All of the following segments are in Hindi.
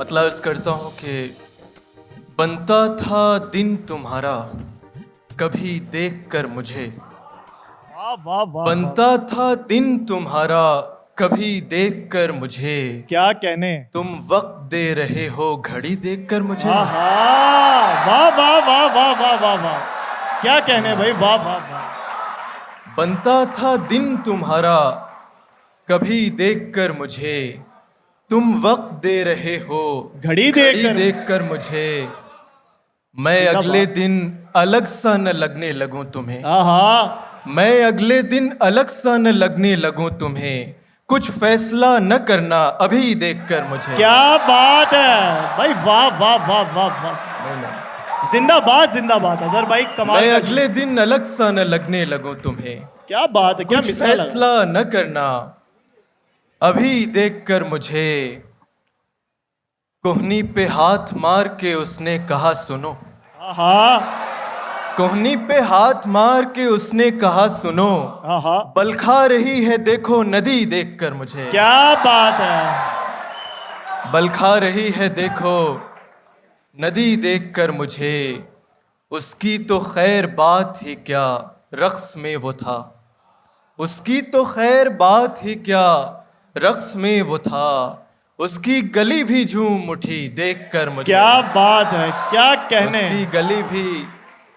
मतलब अर्ज करता हूँ कि बनता था दिन तुम्हारा कभी देख कर मुझे, वाह वाह वाह वाह। बनता था दिन तुम्हारा कभी देख कर मुझे, क्या कहने। तुम वक्त दे रहे हो घड़ी देख कर मुझे। आहा, वाह वाह वाह वाह वाह वाह वाह। क्या कहने भाई, वाह वाह वाह। बनता था दिन तुम्हारा कभी देख कर मुझे, तुम वक्त दे रहे हो घड़ी देख कर मुझे, मैं जिंदाबाद। अगले दिन अलग सा न लगने लगूं तुम्हें, आहा, मैं अगले दिन अलग सा न लगने लगूं तुम्हें, कुछ फैसला न करना अभी देख कर मुझे। क्या बात है भाई, वाह वाह वाह वाह वाह। जिंदाबाद जिंदाबाद अजहर भाई, कमाल मैं का अगले दिन अलग सा न लगने लगूं तुम्हें, क्या बात है, क्या कुछ मिसाल लगा। फैसला न करना अभी देख कर मुझे। कोहनी पे हाथ मार के उसने कहा सुनो, आहा कोहनी पे हाथ मार के उसने कहा सुनो, आहा, बल खा रही है देखो नदी देख कर मुझे, क्या बात है। बल खा रही है देखो नदी देख कर मुझे, उसकी तो खैर बात ही क्या रक्स में वो था, उसकी तो खैर बात ही क्या रक्स में वो था, उसकी गली भी झूम उठी देख कर मुझे, क्या बात है, क्या कहने। उसकी गली भी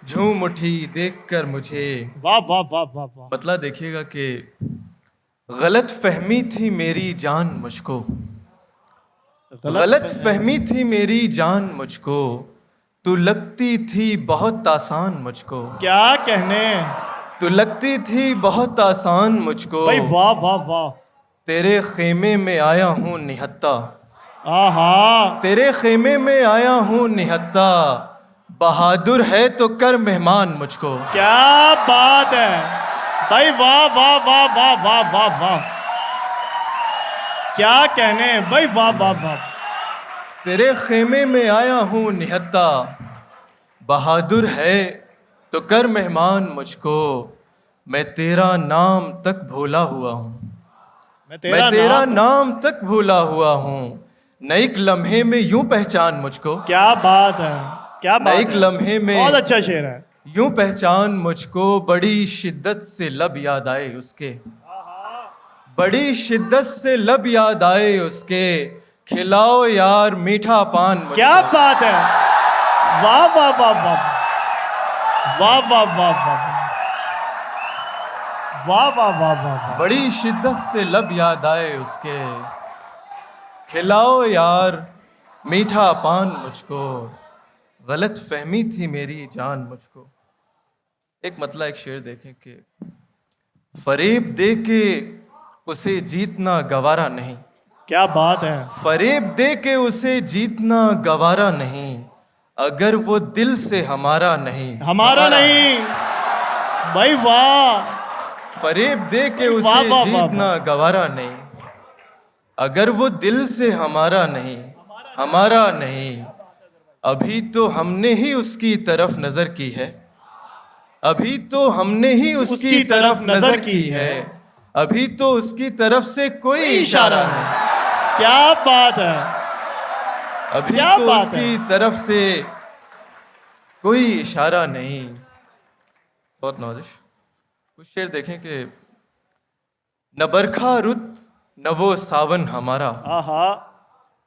झूम उठी देख कर मुझे। वाह वाह वाह वाह वाह। मतलब देखिएगा कि गलत फहमी थी मेरी जान मुझको, गलत फहमी थी मेरी जान मुझको, तू लगती थी बहुत आसान मुझको, क्या कहने तू लगती थी बहुत आसान मुझको, भाई, वाह वाह वाह। तेरे खेमे में आया हूँ निहत्ता, आहा, तेरे खेमे में आया हूँ निहत्ता, बहादुर है तो कर मेहमान मुझको। क्या बात है भाई, वाह वाह वाह वाह वाह वाह वाह। क्या कहने भाई, वाह वाह वाह। तेरे खेमे में आया हूँ निहत्ता, बहादुर है तो कर मेहमान मुझको, मैं तेरा नाम तक भूला हुआ हूँ, मैं तेरा नाम तक भूला हुआ हूँ, नईक लम्हे में यूं पहचान मुझको, क्या बात है, क्या बात नईक है। लम्हे में बहुत अच्छा शेर है। यूं पहचान मुझको, बड़ी शिद्दत से लब याद आए उसके, बड़ी शिद्दत से लब याद आए उसके, खिलाओ यार मीठा पान मुझको। क्या बात है, वाह वाह वाह वाह वाह वाह वाह वाह वाह वाह वाह वाह। बड़ी शिद्दत से लब याद आए उसके, खिलाओ यार मीठा पान मुझको, गलत फहमी थी मेरी जान मुझको। एक मतलब एक शेर देखें कि फरेब दे के उसे जीतना गवारा नहीं, क्या बात है, फरेब दे के उसे जीतना गवारा नहीं, अगर वो दिल से हमारा नहीं, हमारा नहीं भाई, वाह। फरेब दे के वाह, उसे वाह, वाह, जीतना गवारा नहीं, अगर वो दिल से हमारा नहीं, हमारा नहीं, अभी तो हमने ही उसकी तरफ नजर की है, अभी तो हमने ही उसकी तरफ नजर की है, अभी तो उसकी तरफ से कोई इशारा नहीं, क्या बात है, अभी क्या तो बात उसकी है। तरफ से कोई इशारा नहीं। बहुत नवाजिश। कुछ शेर देखें कि न बरखा रुत न वो सावन हमारा, आहा,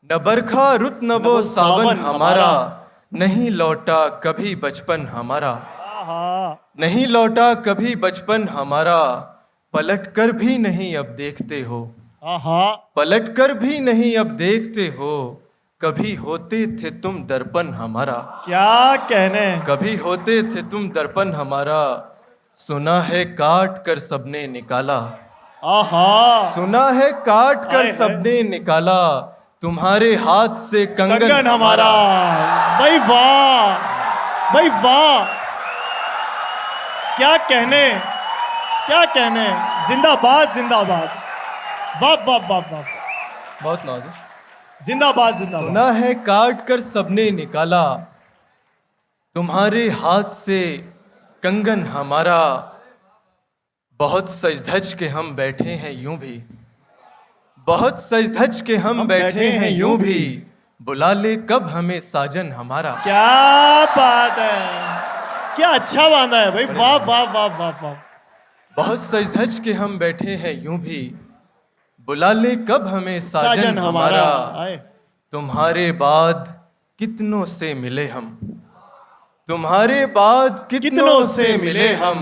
न बरखा रुत न वो सावन हमारा, नहीं लौटा कभी बचपन हमारा, आहा, नहीं लौटा कभी बचपन हमारा, पलट कर भी नहीं अब देखते हो, आहा, पलट कर भी नहीं अब देखते हो, कभी होते थे तुम दर्पण हमारा, क्या कहने। कभी होते थे तुम दर्पण हमारा, सुना है काट कर सबने निकाला, आहा, सुना है काट कर हाय, हाय। सबने निकाला, तुम्हारे हाथ से कंगन हमारा भाई, वाह भाई वाह। क्या कहने, क्या कहने। जिंदाबाद जिंदाबाद, वाह वाह वाह वाह। बहुत नाजुक। जिंदाबाद जिंदाबाद। सुना है काट कर सबने निकाला, तुम्हारे हाथ से कंगन हमारा, बहुत सज धज के हम बैठे हैं यूं भी, बहुत सज धज के हम बैठे हैं यूं भी, बुला ले कब हमें साजन हमारा। क्या बात है, क्या अच्छा बांधा है भाई, वाह वाह वाह वाह वाह। बहुत सज धज के हम बैठे हैं यूं भी, बुला ले कब हमें साजन हमारा। आए। तुम्हारे बाद कितनों से मिले हम, तुम्हारे बाद कितनों से मिले हम,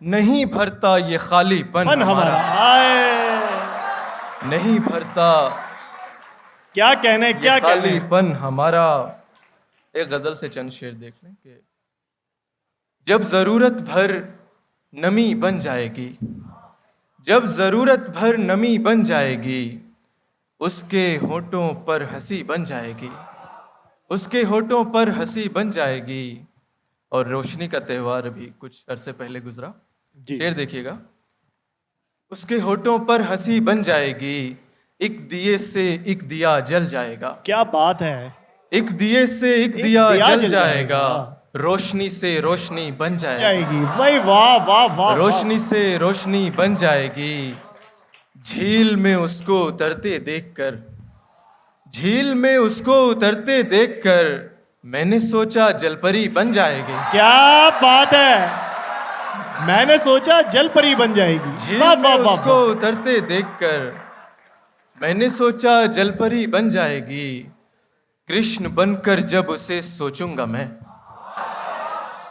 नहीं भरता ये खालीपन मन हमारा। आए। नहीं भरता क्या कहने, क्या ये कहने। खालीपन हमारा। एक गजल से चंद शेर देख लें कि जब जरूरत भर नमी बन जाएगी, जब जरूरत भर नमी बन जाएगी, उसके होठों पर हंसी बन जाएगी, उसके होठों पर हंसी बन जाएगी। और रोशनी का त्यौहार भी कुछ अरसे पहले गुजरा, जी। शेर देखिएगा। उसके होठों पर हंसी बन जाएगी, एक दिए से एक दिया जल जाएगा। क्या बात है। एक दिए से एक एक दिया दिया जल जल जाएगा, जाएगा। रोशनी से रोशनी बन जाएगी, जाएगी भाई, वाह वाह वाह। रोशनी से रोशनी बन जाएगी। झील में उसको उतरते देखकर, झील में उसको उतरते देखकर, मैंने सोचा जलपरी बन जाएगी। क्या बात है, मैंने सोचा जल परी बन जाएगी। झील वाह में वाह वाह उसको उतरते देखकर, मैंने सोचा जलपरी बन जाएगी। कृष्ण बनकर जब उसे सोचूंगा मैं,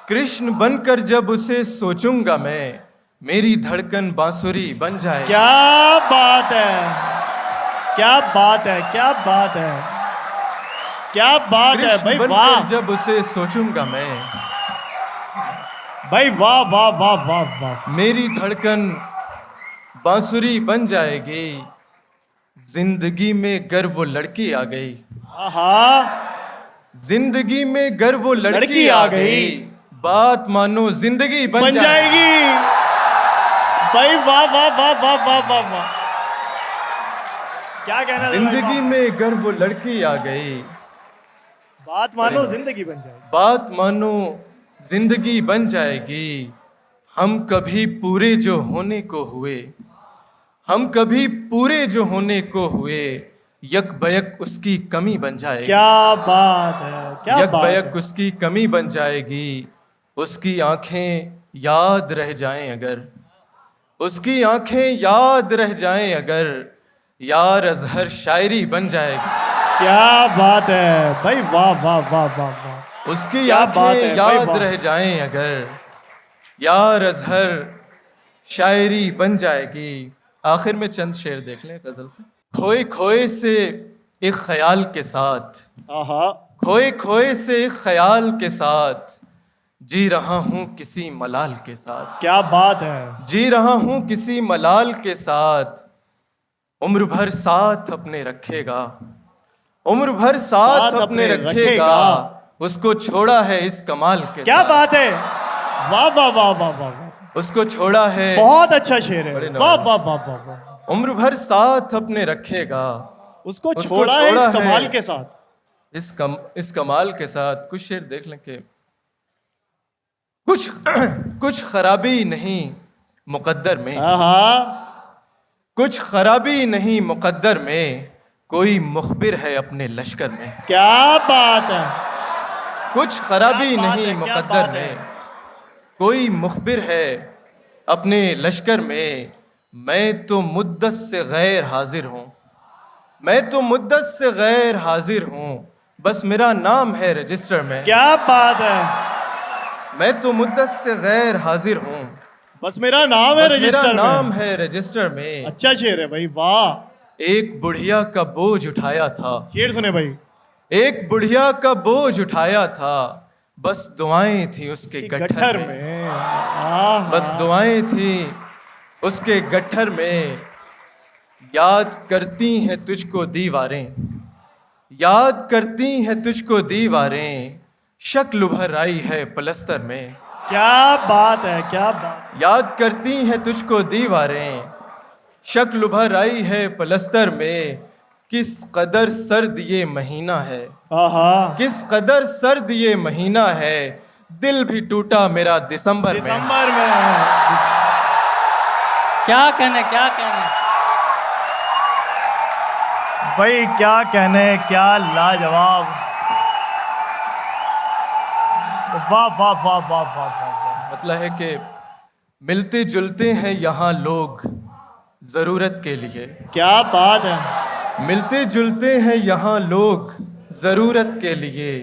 कृष्ण बनकर जब उसे सोचूंगा मैं, मेरी धड़कन बांसुरी बन जाएगी। क्या बात है, क्या बात है, क्या बात है, क्या बात है भाई, कृष्ण वाह बनकर जब उसे सोचूंगा मैं, भाई, वाह वाह वाह वाह वाह। मेरी धड़कन बांसुरी बन जाएगी। जिंदगी में गर वो लड़की आ गई, आहा, जिंदगी में गर वो लड़की आ गई, बात मानो जिंदगी बन जाएगी। भाई वाह वाह वाह वाह वाह वाह वाह। क्या कहना था भाई, जिंदगी वाह। में गर वो लड़की आ गई, बात मानो जिंदगी बन जाएगी। बात मानो जिंदगी बन जाएगी। हम कभी पूरे जो होने को हुए, हम कभी पूरे जो होने को हुए, यक बयक उसकी कमी बन जाएगी। क्या बात है, क्या यक बात बयक है। उसकी कमी बन जाएगी। उसकी आंखें याद रह जाएं अगर, उसकी आंखें याद रह जाएं अगर, यार अजहर शायरी बन जाएगी। क्या बात है भाई, वाह वाह वाह वाह वाह। उसकी क्या बात आंखें है भाई, याद वाह। रह जाएं अगर, यार अजहर शायरी बन जाएगी। आखिर में चंद शेर देख लें गजल से। खोए खोए से एक ख्याल के साथ, आहा, खोए खोए से एक ख्याल के साथ, जी रहा हूँ किसी मलाल के साथ, क्या बात है। जी रहा हूँ किसी मलाल के साथ। उम्र भर साथ अपने रखेगा, उम्र भर साथ अपने रखेगा, उसको छोड़ा है इस कमाल के क्या साथ। बात है, वाह वाह वाह वाह वाह। उसको छोड़ा है, बहुत अच्छा शेर है, बड़े वाह नवाज। वाह वाह वाह वाह। उम्र भर साथ अपने रखेगा, उसको उसको छोड़ा है छोड़ा इस कमाल है। के साथ। इस कमाल के साथ। कुछ शेर देख लें कि कुछ कुछ खराबी नहीं मुकद्दर में, आहा, कुछ खराबी नहीं मुकद्दर में, कोई मुखबिर है अपने लश्कर में। क्या बात है। कुछ खराबी क्या बात नहीं है, क्या मुकद्दर बात है। में, कोई मुखबिर है अपने लश्कर में। मैं तो मुद्दत से गैर हाजिर हूँ, मैं तो मुद्दत से गैर हाजिर हूँ, बस मेरा नाम है रजिस्टर में। क्या बात है, मैं तो मुद्दत से गैर हाजिर हूँ, बस मेरा नाम है बस मेरा रजिस्टर नाम में। है रजिस्टर में। अच्छा शेर है भाई, वाह। एक बुढ़िया का बोझ उठाया था, शेर सुने भाई। एक बुढ़िया का बोझ उठाया था, बस दुआएं थी उसके गट्ठर में, आहा, बस दुआएं थी उसके गट्ठर में। याद करती हैं तुझको दीवारें, याद करती हैं तुझको दीवारें, शक्ल उभर आई है पलस्तर में। क्या बात है, क्या बात। याद करती हैं तुझको दीवारें, शक्ल उभर आई है पलस्तर में। किस कदर सर्द ये महीना है, आहा, किस कदर सर्द ये महीना है, दिल भी टूटा मेरा दिसंबर में। दिसंबर में। क्या कहने, क्या कहने। भाई क्या कहने, क्या लाजवाब। वाह वाह वाह वाह वाह वाह। मतलब है कि मिलते जुलते हैं यहाँ लोग ज़रूरत के लिए, क्या बात है। मिलते जुलते हैं यहाँ लोग ज़रूरत के लिए,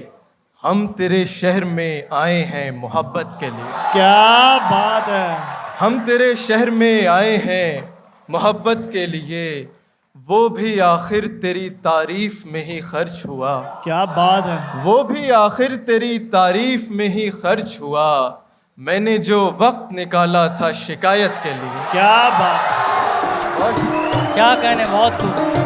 हम तेरे शहर में आए हैं मोहब्बत के लिए। क्या बात है। हम तेरे शहर में आए हैं मोहब्बत के लिए, वो भी आखिर तेरी तारीफ में ही खर्च हुआ। क्या बात है। वो भी आखिर तेरी तारीफ में ही खर्च हुआ, मैंने जो वक्त निकाला था शिकायत के लिए। क्या बात। क्या कहने, बहुत खूब।